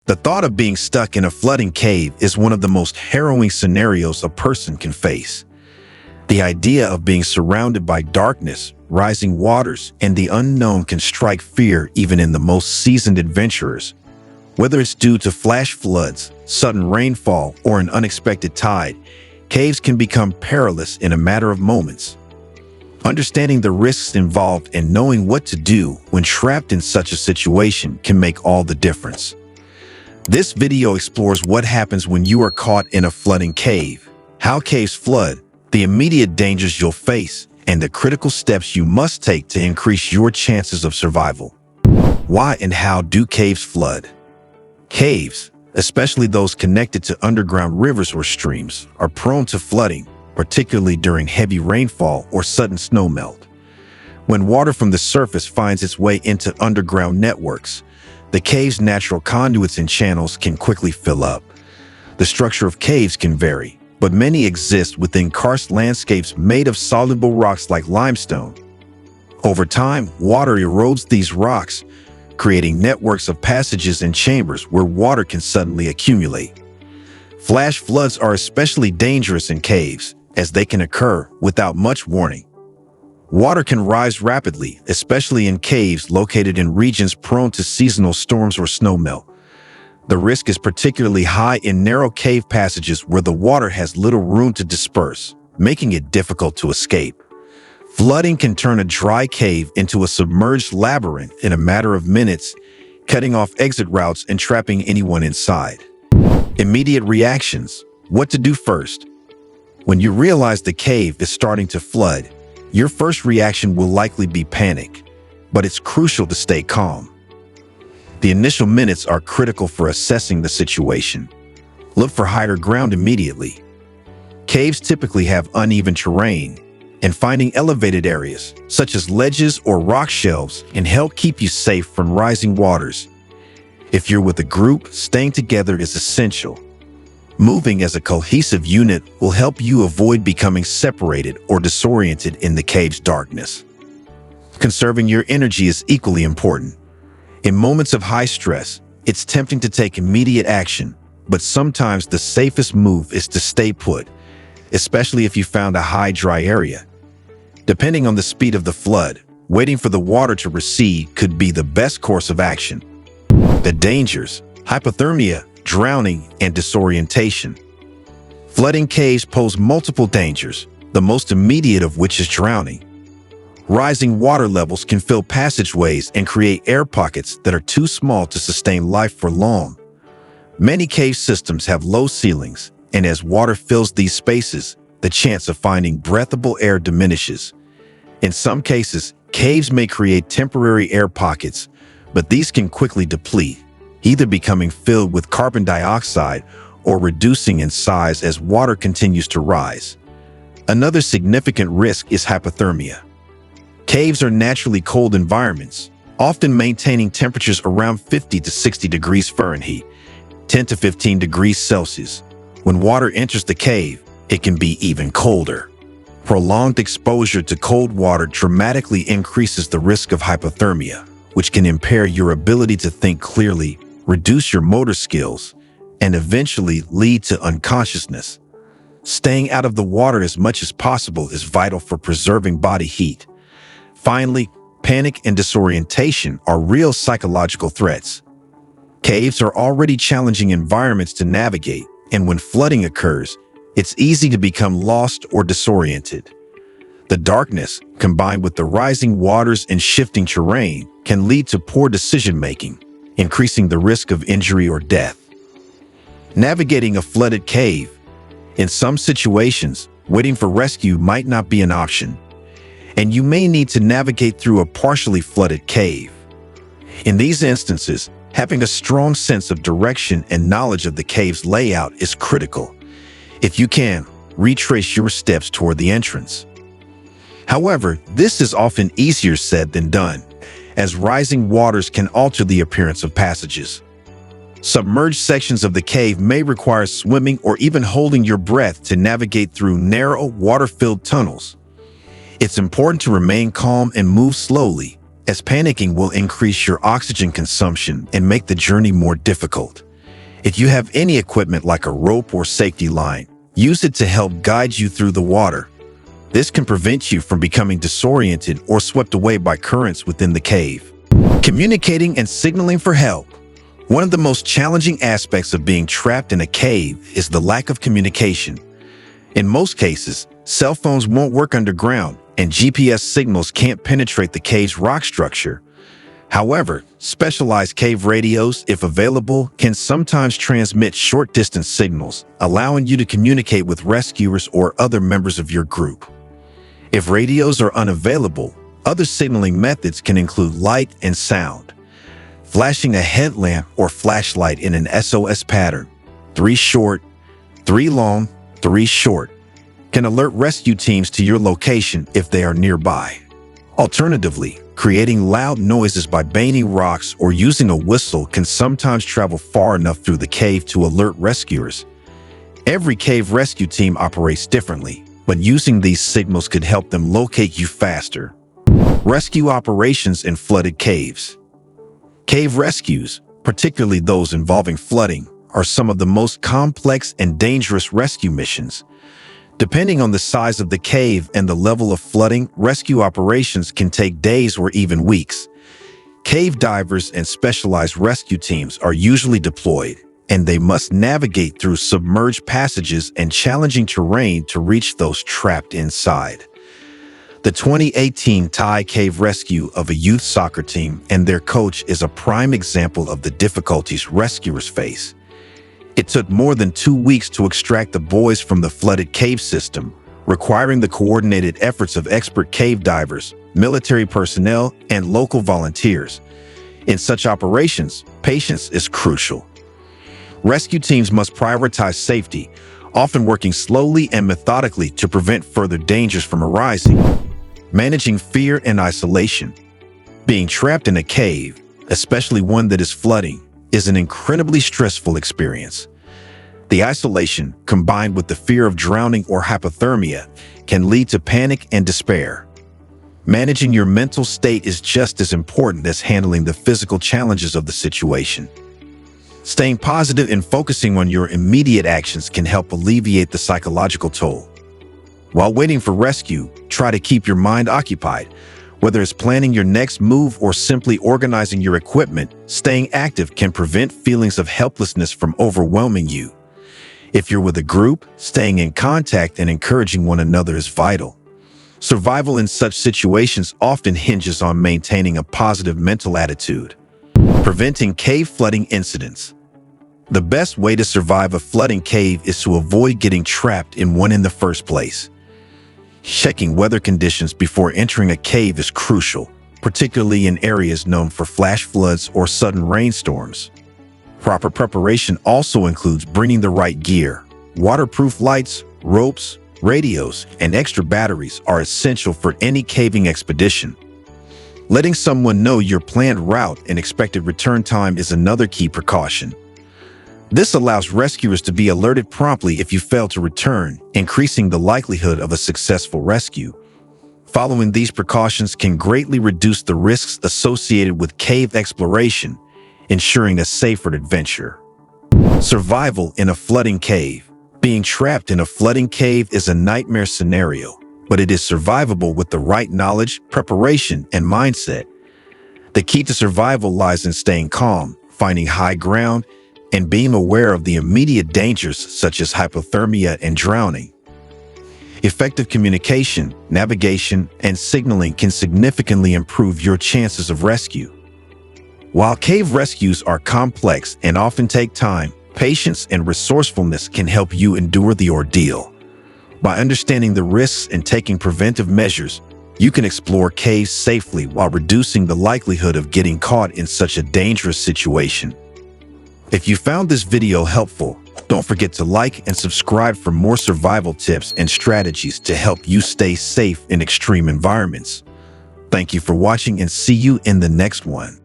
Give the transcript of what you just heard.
The thought of being stuck in a flooding cave is one of the most harrowing scenarios a person can face. The idea of being surrounded by darkness, rising waters, and the unknown can strike fear even in the most seasoned adventurers. Whether it's due to flash floods, sudden rainfall, or an unexpected tide, caves can become perilous in a matter of moments. Understanding the risks involved and knowing what to do when trapped in such a situation can make all the difference. This video explores what happens when you are caught in a flooding cave, how caves flood, the immediate dangers you'll face, and the critical steps you must take to increase your chances of survival. Why and how do caves flood? Caves, especially those connected to underground rivers or streams, are prone to flooding, particularly during heavy rainfall or sudden snowmelt. When water from the surface finds its way into underground networks, the cave's natural conduits and channels can quickly fill up. The structure of caves can vary, but many exist within karst landscapes made of soluble rocks like limestone. Over time, water erodes these rocks, creating networks of passages and chambers where water can suddenly accumulate. Flash floods are especially dangerous in caves, as they can occur without much warning. Water can rise rapidly, especially in caves located in regions prone to seasonal storms or snowmelt. The risk is particularly high in narrow cave passages where the water has little room to disperse, making it difficult to escape. Flooding can turn a dry cave into a submerged labyrinth in a matter of minutes, cutting off exit routes and trapping anyone inside. Immediate reactions. What to do first? When you realize the cave is starting to flood, your first reaction will likely be panic, but it's crucial to stay calm. The initial minutes are critical for assessing the situation. Look for higher ground immediately. Caves typically have uneven terrain, and finding elevated areas, such as ledges or rock shelves, can help keep you safe from rising waters. If you're with a group, staying together is essential. Moving as a cohesive unit will help you avoid becoming separated or disoriented in the cave's darkness. Conserving your energy is equally important. In moments of high stress, it's tempting to take immediate action, but sometimes the safest move is to stay put, especially if you found a high, dry area. Depending on the speed of the flood, waiting for the water to recede could be the best course of action. The dangers: hypothermia, drowning, and disorientation. Flooding caves pose multiple dangers, the most immediate of which is drowning. Rising water levels can fill passageways and create air pockets that are too small to sustain life for long. Many cave systems have low ceilings, and as water fills these spaces, the chance of finding breathable air diminishes. In some cases, caves may create temporary air pockets, but these can quickly deplete, either becoming filled with carbon dioxide or reducing in size as water continues to rise. Another significant risk is hypothermia. Caves are naturally cold environments, often maintaining temperatures around 50 to 60 degrees Fahrenheit, 10 to 15 degrees Celsius. When water enters the cave, it can be even colder. Prolonged exposure to cold water dramatically increases the risk of hypothermia, which can impair your ability to think clearly, reduce your motor skills, and eventually lead to unconsciousness. Staying out of the water as much as possible is vital for preserving body heat. Finally, panic and disorientation are real psychological threats. Caves are already challenging environments to navigate, and when flooding occurs, it's easy to become lost or disoriented. The darkness, combined with the rising waters and shifting terrain, can lead to poor decision-making, increasing the risk of injury or death. Navigating a flooded cave. In some situations, waiting for rescue might not be an option, and you may need to navigate through a partially flooded cave. In these instances, having a strong sense of direction and knowledge of the cave's layout is critical. If you can, retrace your steps toward the entrance. However, this is often easier said than done, as rising waters can alter the appearance of passages. Submerged sections of the cave may require swimming or even holding your breath to navigate through narrow, water-filled tunnels. It's important to remain calm and move slowly, as panicking will increase your oxygen consumption and make the journey more difficult. If you have any equipment like a rope or safety line, use it to help guide you through the water. This can prevent you from becoming disoriented or swept away by currents within the cave. Communicating and signaling for help. One of the most challenging aspects of being trapped in a cave is the lack of communication. In most cases, cell phones won't work underground, and GPS signals can't penetrate the cave's rock structure. However, specialized cave radios, if available, can sometimes transmit short-distance signals, allowing you to communicate with rescuers or other members of your group. If radios are unavailable, other signaling methods can include light and sound. Flashing a headlamp or flashlight in an SOS pattern, 3 short, 3 long, 3 short, can alert rescue teams to your location if they are nearby. Alternatively, creating loud noises by banging rocks or using a whistle can sometimes travel far enough through the cave to alert rescuers. Every cave rescue team operates differently, but using these signals could help them locate you faster. Rescue operations in flooded caves. Cave rescues, particularly those involving flooding, are some of the most complex and dangerous rescue missions. Depending on the size of the cave and the level of flooding, rescue operations can take days or even weeks. Cave divers and specialized rescue teams are usually deployed, and they must navigate through submerged passages and challenging terrain to reach those trapped inside. The 2018 Thai cave rescue of a youth soccer team and their coach is a prime example of the difficulties rescuers face. It took more than 2 weeks to extract the boys from the flooded cave system, requiring the coordinated efforts of expert cave divers, military personnel, and local volunteers. In such operations, patience is crucial. Rescue teams must prioritize safety, often working slowly and methodically to prevent further dangers from arising. Managing fear and isolation. Being trapped in a cave, especially one that is flooding, is an incredibly stressful experience. The isolation, combined with the fear of drowning or hypothermia, can lead to panic and despair. Managing your mental state is just as important as handling the physical challenges of the situation. Staying positive and focusing on your immediate actions can help alleviate the psychological toll. While waiting for rescue, try to keep your mind occupied. Whether it's planning your next move or simply organizing your equipment, staying active can prevent feelings of helplessness from overwhelming you. If you're with a group, staying in contact and encouraging one another is vital. Survival in such situations often hinges on maintaining a positive mental attitude. Preventing cave flooding incidents. The best way to survive a flooding cave is to avoid getting trapped in one in the first place. Checking weather conditions before entering a cave is crucial, particularly in areas known for flash floods or sudden rainstorms. Proper preparation also includes bringing the right gear. Waterproof lights, ropes, radios, and extra batteries are essential for any caving expedition. Letting someone know your planned route and expected return time is another key precaution. This allows rescuers to be alerted promptly if you fail to return, increasing the likelihood of a successful rescue. Following these precautions can greatly reduce the risks associated with cave exploration, ensuring a safer adventure. Survival in a flooding cave. Being trapped in a flooding cave is a nightmare scenario, but it is survivable with the right knowledge, preparation, and mindset. The key to survival lies in staying calm, finding high ground, and being aware of the immediate dangers such as hypothermia and drowning. Effective communication, navigation, and signaling can significantly improve your chances of rescue. While cave rescues are complex and often take time, patience and resourcefulness can help you endure the ordeal. By understanding the risks and taking preventive measures, you can explore caves safely while reducing the likelihood of getting caught in such a dangerous situation. If you found this video helpful, don't forget to like and subscribe for more survival tips and strategies to help you stay safe in extreme environments. Thank you for watching and see you in the next one.